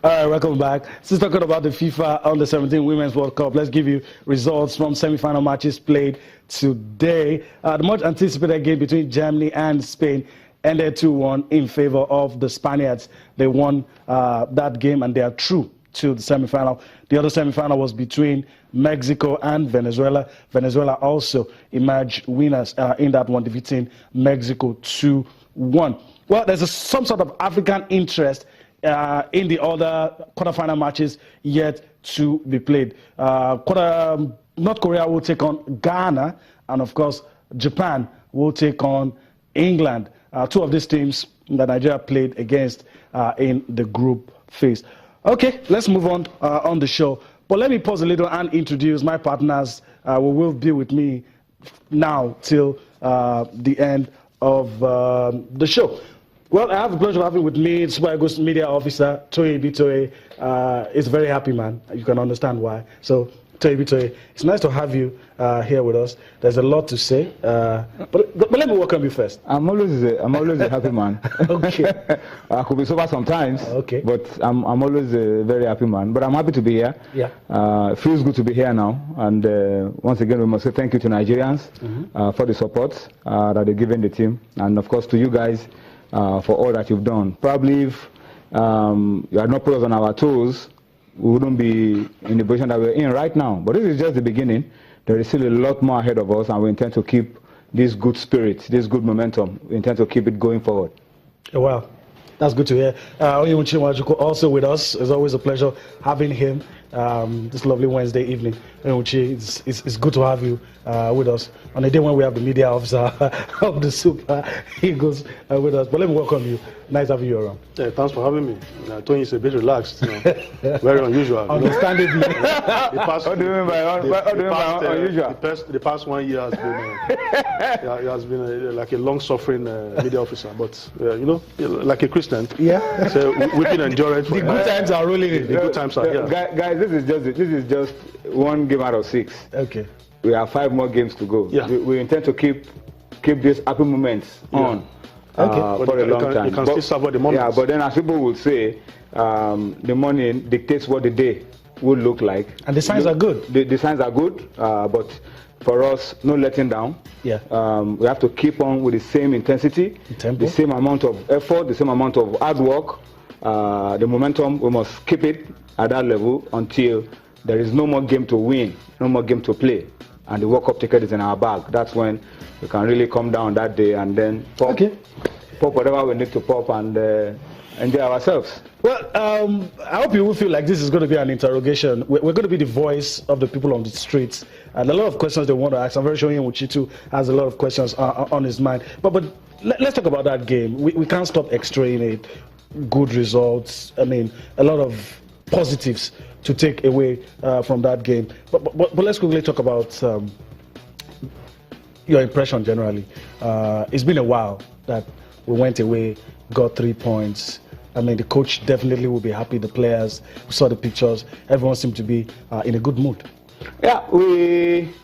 All right, welcome back. Since talking about the FIFA Under-17 Women's World Cup, let's give you results from semi-final matches played today. The much anticipated game between Germany and Spain ended 2-1 in favor of the Spaniards. They won that game and they are through to the semi-final. The other semi-final was between Mexico and Venezuela. Venezuela also emerged winners in that one, defeating Mexico 2-1. Well, there's some sort of African interest in the other quarterfinal matches yet to be played. North Korea will take on Ghana, and of course, Japan will take on England. Two of these teams that Nigeria played against in the group phase. Okay, let's move on the show. But let me pause a little and introduce my partners who will be with me now till the end of the show. Well, I have the pleasure of having with me Super Eagles Media Officer Toye Bitoye. He's a very happy man. You can understand why. So, Toye Bitoye, it's nice to have you here with us. There's a lot to say, but let me welcome you first. I'm always a happy man. Okay. I could be sober sometimes. Okay. But I'm always a very happy man. But I'm happy to be here. Yeah. It feels good to be here now. And once again, we must say thank you to Nigerians for the support that they've given the team, and of course to you guys for all that you've done. Probably if you had not put us on our toes, we wouldn't be in the position that we're in right now. But this is just the beginning. There is still a lot more ahead of us, and we intend to keep this good spirit, this good momentum. We intend to keep it going forward. Well, that's good to hear. Oyewuchi Nwachukwu also with us. It's always a pleasure having him this lovely Wednesday evening. Oyewuchi, it's good to have you with us on a day when we have the media officer of the Super Eagles with us. But let me welcome you. Nice having you around. Yeah, thanks for having me. Tony is a bit relaxed, very unusual. Understandably. The past 1 year has been like a long-suffering media officer, but like a Christian. Yeah. So we can enjoy it. The good times are rolling in. The good times are here. Guys, this is just one game out of 6. Okay. We have 5 more games to go. Yeah. We intend to keep these happy moments on. Okay. For a long time. You can still suffer the moments. Yeah, but then as people would say, the morning dictates what the day would look like. And the signs are good. The signs are good, but for us, no letting down. Yeah. We have to keep on with the same intensity, the same amount of effort, the same amount of hard work. The momentum, we must keep it at that level until there is no more game to win, no more game to play, and the World Cup ticket is in our bag. That's when we can really come down that day and then pop whatever we need to pop and enjoy ourselves. Well, I hope you will feel like this is going to be an interrogation. We're going to be the voice of the people on the streets, and a lot of questions they want to ask. I'm very sure Nwuchitu has a lot of questions on his mind. But let's talk about that game. We can't stop extraying it. Good results. I mean, a lot of positives to take away from that game. But let's quickly talk about your impression generally. It's been a while that we went away, got 3 points. I mean, the coach definitely will be happy. The players, we saw the pictures. Everyone seemed to be in a good mood. Yeah, we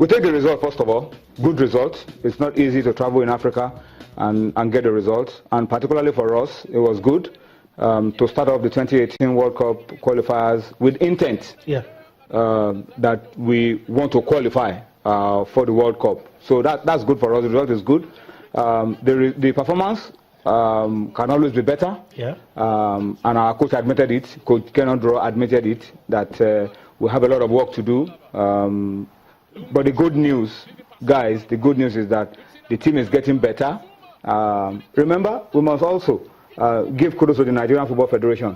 take the result first of all. Good result. It's not easy to travel in Africa and get the result. And particularly for us, it was good to start off the 2018 World Cup qualifiers with intent. Yeah. That we want to qualify for the World Cup. So that's good for us. The result is good. The performance can always be better. Yeah. And our coach admitted it. Coach Kenondro admitted it that we have a lot of work to do. But the good news, guys, the good news is that the team is getting better. Remember, we must also give kudos to the Nigerian Football Federation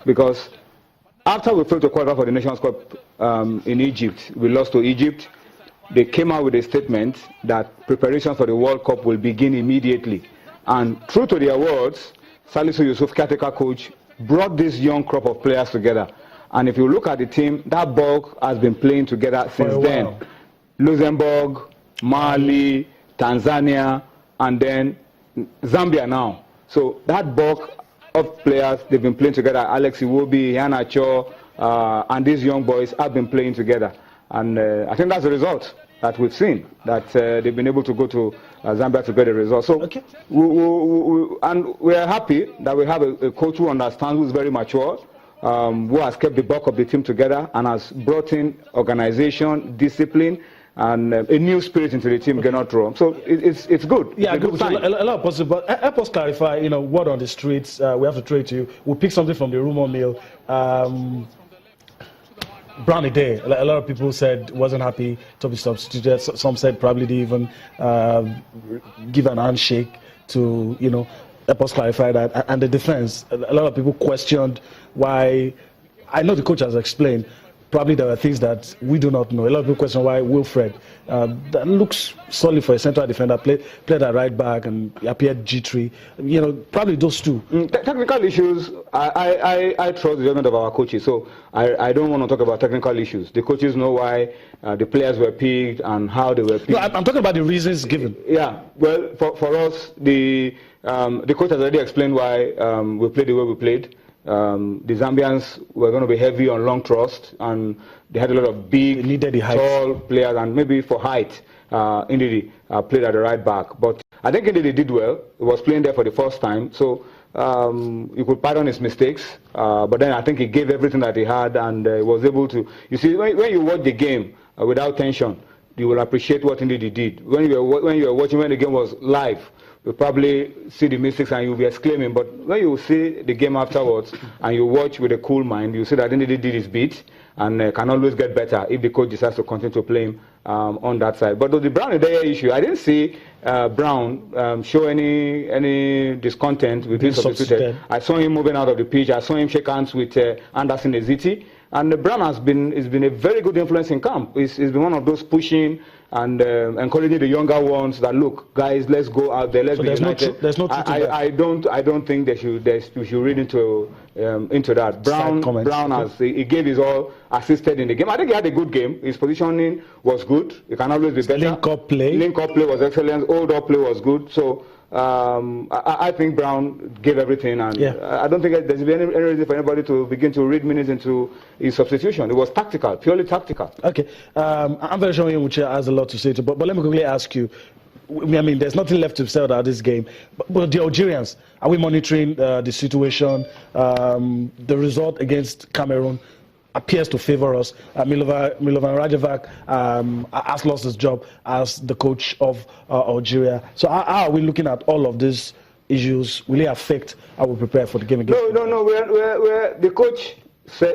because after we failed to qualify for the Nations Cup in Egypt, we lost to Egypt. They came out with a statement that preparations for the World Cup will begin immediately. And true to their words, Salisu Yusuf, caretaker coach, brought this young crop of players together. And if you look at the team, that bulk has been playing together since then. Luxembourg, Mali, Tanzania, and then Zambia now. So that bulk of players, they've been playing together. Alex Iwobi, Iheanacho, and these young boys have been playing together. And I think that's the result. that we've seen, that they've been able to go to Zambia to get a result. So, okay. and we are happy that we have a coach who understands, who is very mature, who has kept the bulk of the team together and has brought in organization, discipline, and a new spirit into the team, Gernot Rohr. So it's good. Yeah, it's a good sign. A lot of possible. But help us clarify, what on the streets, we have to trade to you. We'll pick something from the rumor mill. Brown a day. A lot of people said wasn't happy to be substituted. Some said probably didn't even give an handshake to, help us clarify that. And the defense, a lot of people questioned why. I know the coach has explained. Probably there are things that we do not know. A lot of people question why Wilfred, that looks solid for a central defender, played at right back and appeared G3. Probably those two. Technical issues, I trust the judgment of our coaches, so I don't want to talk about technical issues. The coaches know why the players were picked and how they were picked. No, I'm talking about the reasons given. Yeah, well, for us, the coach has already explained why we played the way we played. The Zambians were going to be heavy on long thrust, and they had a lot of big, tall players, and maybe for height, Ndidi played at the right back. But I think Ndidi did well. He was playing there for the first time, so you could pardon his mistakes. But then I think he gave everything that he had, and was able to. You see, when you watch the game without tension, you will appreciate what Ndidi did. When you were watching, when the game was live, you'll probably see the mistakes and you'll be exclaiming. But when you see the game afterwards and you watch with a cool mind, you see that Ndidi did his bit and can always get better if the coach decides to continue to play him on that side. But the Brown Ideye issue, I didn't see Brown show any discontent with being substituted. I saw him moving out of the pitch. I saw him shake hands with Anderson Eziti. And Brown has been a very good influence in camp. He's been one of those pushing and encouraging the younger ones that, look, guys, let's go out there, let's be united. There's no truth to that. I don't think we should read into that. Brown he gave his all, assisted in the game. I think he had a good game. His positioning was good. It can always be better. Link up play was excellent. Hold up play was good. So I think Brown gave everything, and I don't think there's been any reason for anybody to begin to read minutes into his substitution. It was tactical, purely tactical. Okay, I'm very sure Muche has a lot to say to, but let me quickly ask you. I mean, there's nothing left to say about this game. But the Algerians, are we monitoring the situation? The result against Cameroon appears to favor us. Milovan Rajevac has lost his job as the coach of Algeria. So how are we looking at all of these issues? Will it affect how we prepare for the game again? No. The coach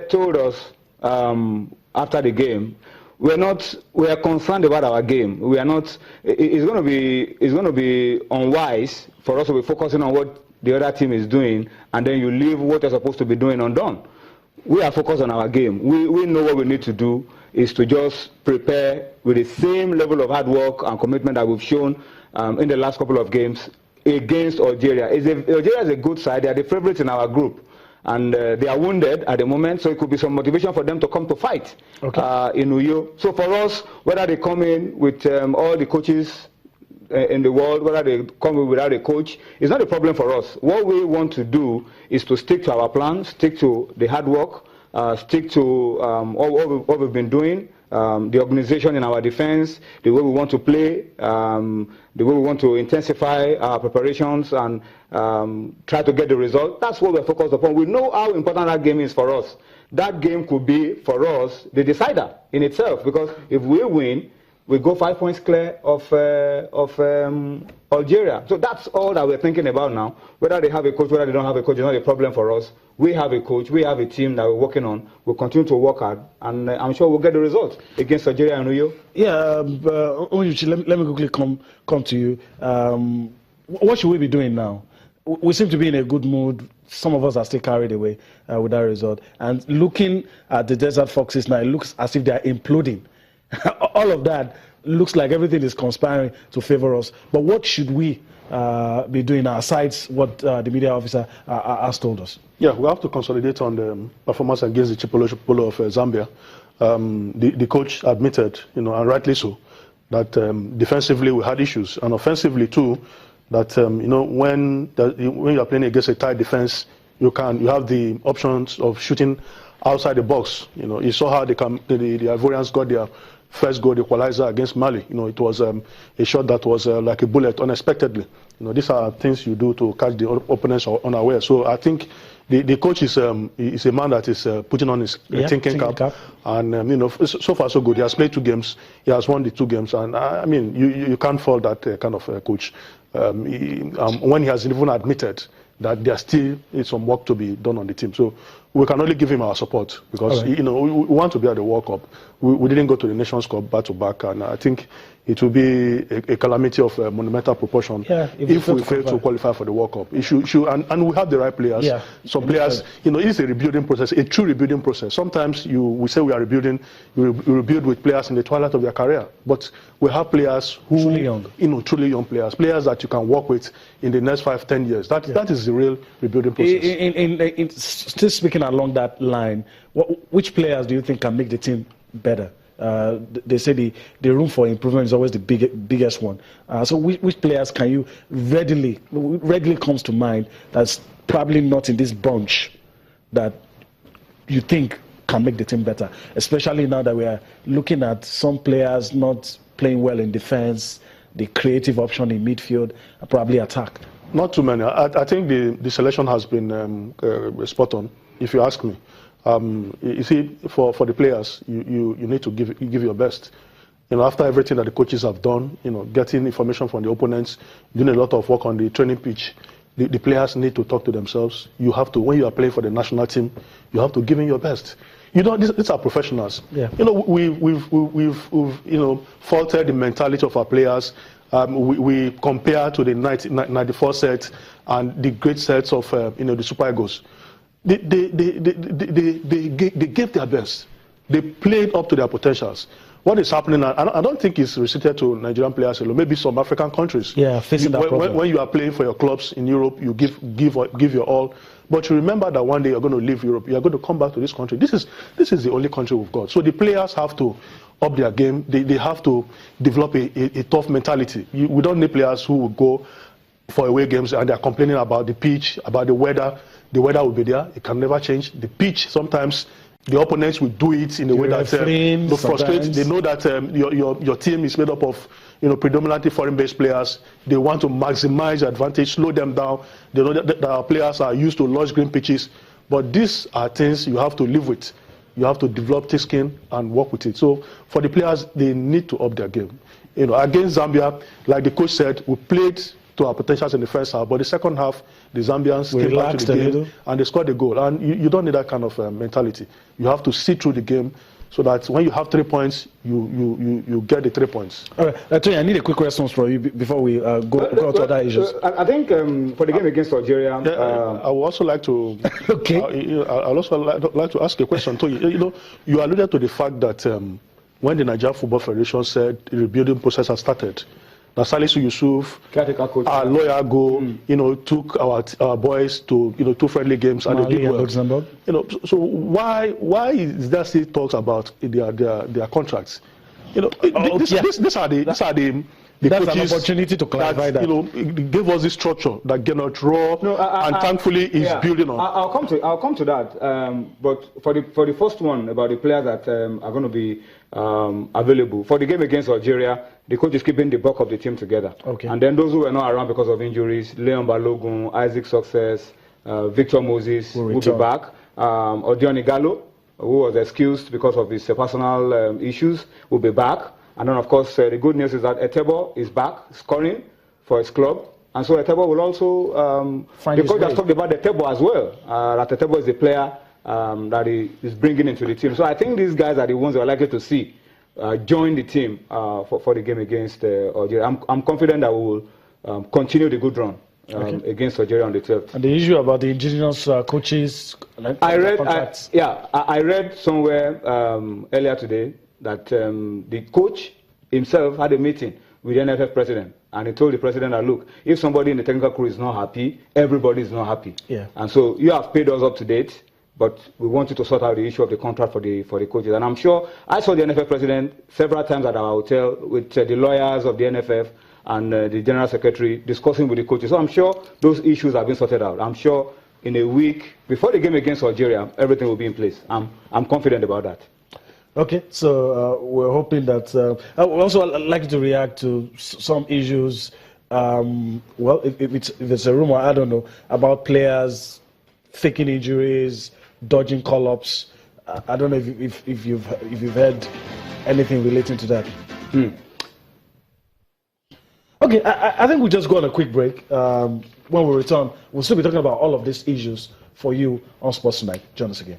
told us after the game, we are concerned about our game. We are not. It's going to be unwise for us to be focusing on what the other team is doing, and then you leave what you're supposed to be doing undone. We are focused on our game. We know what we need to do is to just prepare with the same level of hard work and commitment that we've shown in the last couple of games against Algeria. Algeria is a good side. They are the favorites in our group. And they are wounded at the moment, so it could be some motivation for them to come to fight in Uyo. So for us, whether they come in with all the coaches in the world, whether they come in without a coach, it's not a problem for us. What we want to do is to stick to our plan, stick to the hard work, stick to what we've been doing, the organization in our defense, the way we want to play, the way we want to intensify our preparations and try to get the result. That's what we're focused upon. We know how important that game is for us. That game could be, for us, the decider in itself, because if we win, we go 5 points clear of Algeria. So that's all that we're thinking about now. Whether they have a coach, whether they don't have a coach, is not a problem for us. We have a coach, we have a team that we're working on. We'll continue to work hard, and I'm sure we'll get the result against Algeria and Uyo. Yeah, let me quickly come to you. What should we be doing now? We seem to be in a good mood. Some of us are still carried away with that result. And looking at the Desert Foxes now, it looks as if they are imploding. All of that looks like everything is conspiring to favor us. But what should we be doing now, aside what the media officer has told us? Yeah, we have to consolidate on the performance against the Chipolo of Zambia. The coach admitted, and rightly so, that defensively we had issues, and offensively too. That when you are playing against a tight defense, you have the options of shooting outside the box. You saw how the Ivorians got their first goal, the equalizer against Mali. You know, it was a shot that was like a bullet unexpectedly. You know, these are things you do to catch the opponents unaware. So I think the coach is a man that is putting on his thinking cap. And, you know, so far so good. He has played 2 games. He has won the 2 games. And, I mean, you can't fault that kind of coach. When he has even admitted that there still is some work to be done on the team. So we can only give him our support because, you know, we want to be at the World Cup. We didn't go to the Nations Cup back-to-back, and I think it will be a calamity of monumental proportion if we fail to qualify for the World Cup. And we have the right players. Yeah. Some players, you know, it is a rebuilding process, a true rebuilding process. Sometimes we say we are rebuilding, we rebuild with players in the twilight of their career, but we have players who, truly young players that you can work with in the next 5-10 years. That is the real rebuilding process. Still speaking along that line, which players do you think can make the team better? They say the room for improvement is always the biggest one. So which players can you readily comes to mind that's probably not in this bunch that you think can make the team better, especially now that we are looking at some players not playing well in defense, the creative option in midfield, and probably attack? Not too many. I think the selection has been spot on, if you ask me. You see, for the players, you need to give your best. You know, after everything that the coaches have done, you know, getting information from the opponents, doing a lot of work on the training pitch, the players need to talk to themselves. You have to, when you are playing for the national team, you have to give in your best. You know, these are professionals. Yeah. You know, we've you know, faltered the mentality of our players. We compare to the 94 sets and the great sets of you know, the Super Eagles. They gave their best. They played up to their potentials. What is happening now, I don't think it's restricted to Nigerian players alone, maybe some African countries. Yeah, facing that problem. When you are playing for your clubs in Europe, you give your all. But you remember that one day you're going to leave Europe, you're going to come back to this country. This is the only country we've got. So the players have to up their game. They have to develop a tough mentality. We don't need players who will go for away games and they're complaining about the pitch, about the weather. The weather will be there. It can never change. The pitch, sometimes the opponents will do it in a way that they frustrate. They know that your team is made up of, you know, predominantly foreign-based players. They want to maximize the advantage, slow them down. They know that our players are used to lush green pitches. But these are things you have to live with. You have to develop thick skin and work with it. So for the players, they need to up their game. You know, against Zambia, like the coach said, we played to our potentials in the first half, but the second half, the Zambians came back to the game and they scored a goal. And you don't need that kind of mentality. You have to see through the game so that when you have 3 points, you get the 3 points. All right, Tony, I need a quick response from you before we go to other issues. I think for the game against Algeria, I would also like to. Okay. I would also like to ask a question, Tony. You know, you alluded to the fact that when the Nigeria Football Federation said the rebuilding process has started, that Salisu Yusuf, our lawyer, you know, took our boys to, you know, 2 friendly games and they did well. You know, so why is there still talks about their contracts? You know, these are the that's coaches an opportunity to clarify that. You know, it gave us this structure that Gennaro Raw and thankfully is building on. I'll come to that. But for the first one about the players that are going to be available for the game against Algeria, the coach is keeping the bulk of the team together. Okay. And then those who were not around because of injuries, Leon Balogun, Isaac Success, Victor Moses will be back. Odion Igalo, who was excused because of his personal issues, will be back. And then, of course, the good news is that Etebo is back scoring for his club. And so Etebo will also, the coach has talked about Etebo as well, that Etebo is a player that he is bringing into the team. So I think these guys are the ones that are likely to see join the team for the game against Algeria. I'm confident that we will continue the good run against Algeria on the 12th. And the issue about the indigenous coaches, I read somewhere earlier today that the coach himself had a meeting with the NFF president, and he told the president that, look, if somebody in the technical crew is not happy, everybody is not happy. Yeah. And so you have paid us up to date, but we want you to sort out the issue of the contract for the coaches. And I'm sure I saw the NFF president several times at our hotel with the lawyers of the NFF and the general secretary discussing with the coaches. So I'm sure those issues have been sorted out. I'm sure in a week before the game against Algeria, everything will be in place. I'm confident about that. Okay, so we're hoping that. I would also like you to react to some issues. Well, if it's a rumor, I don't know, about players faking injuries, dodging call-ups. I don't know if you've heard anything relating to that. Okay, I think we'll just go on a quick break. When we return, we'll still be talking about all of these issues for you on Sports Tonight. Join us again.